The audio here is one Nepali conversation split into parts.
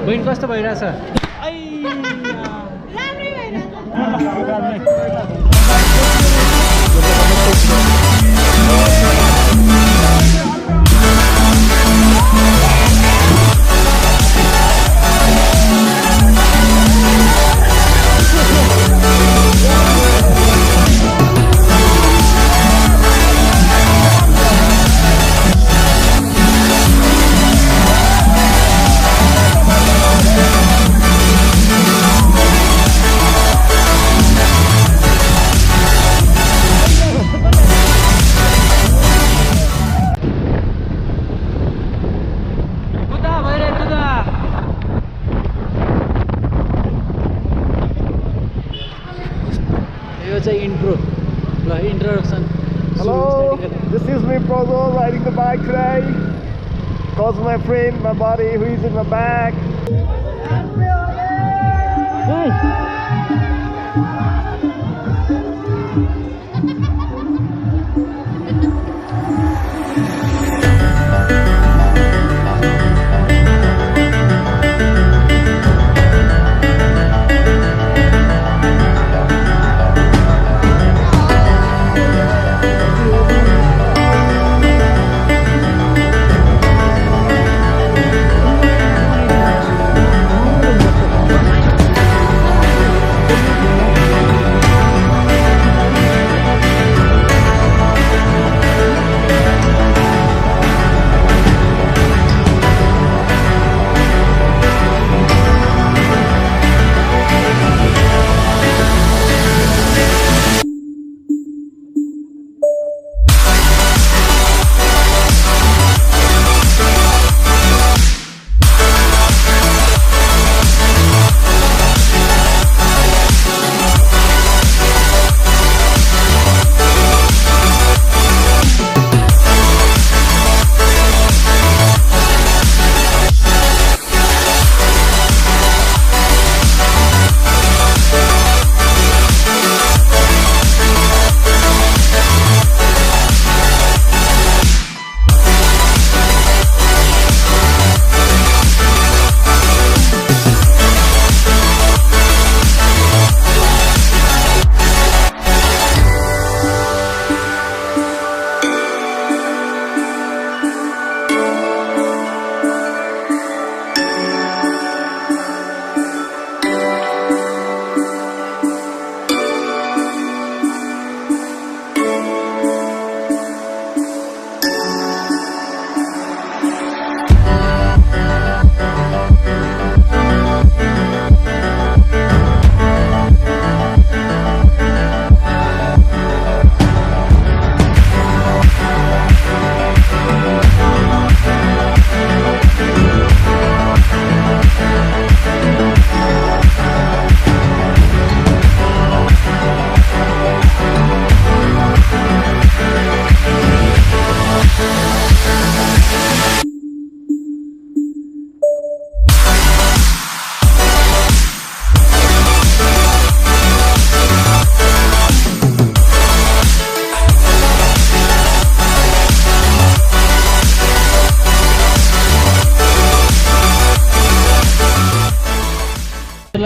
बहिनी कस्तो भइरहेछ? Introduction. Hello, this is me, Prozo, riding the bike today. Cause my friend, my buddy, who is in my back.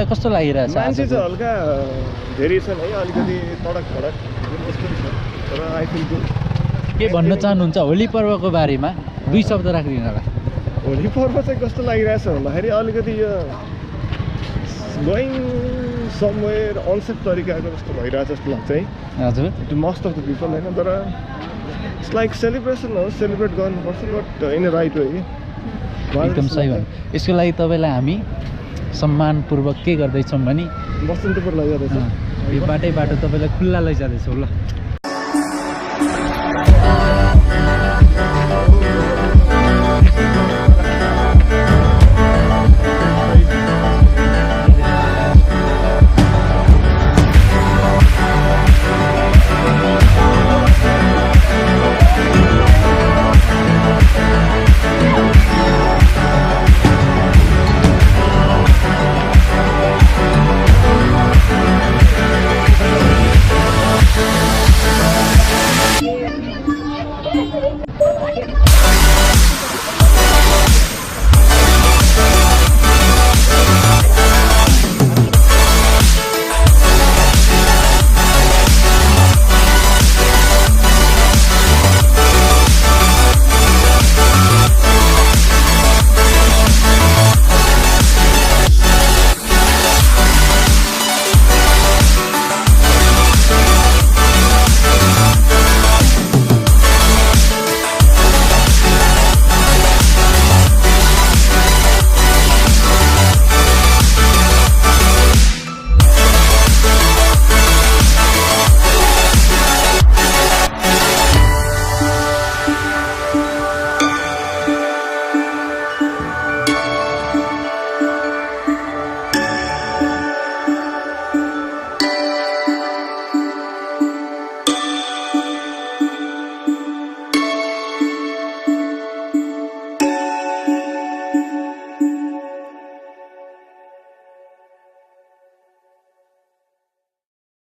कस्तो लागिरहेछ? मान्छे चाहिँ हल्का धेरै छन् है, अलिकति तडक भडक तर आई फिल गुड। के भन्न चाहनुहुन्छ होली पर्वको बारेमा? 2 शब्द राखिदिनु होला। होली पर्व चाहिँ कस्तो लागिरहेछ भन्दाखेरि अलिकति यो गोइङ समवेयर अनसेफ तरिकाको जस्तो भइरहेछ जस्तो लाग्छ है। हजुर, to most of the people होइन, तर इट्स लाइक सेलिब्रेसन हो, सेलिब्रेट गर्नुपर्छ but in a right way. एकदम सही भन्नु। यसको लागि तपाईँलाई हामी सम्मानपूर्वक के गर्दैछौँ भने बसन्तपुर लैजाँदैछ। यो बाटो तपाईँलाई खुल्ला लैजाँदैछौँ ल।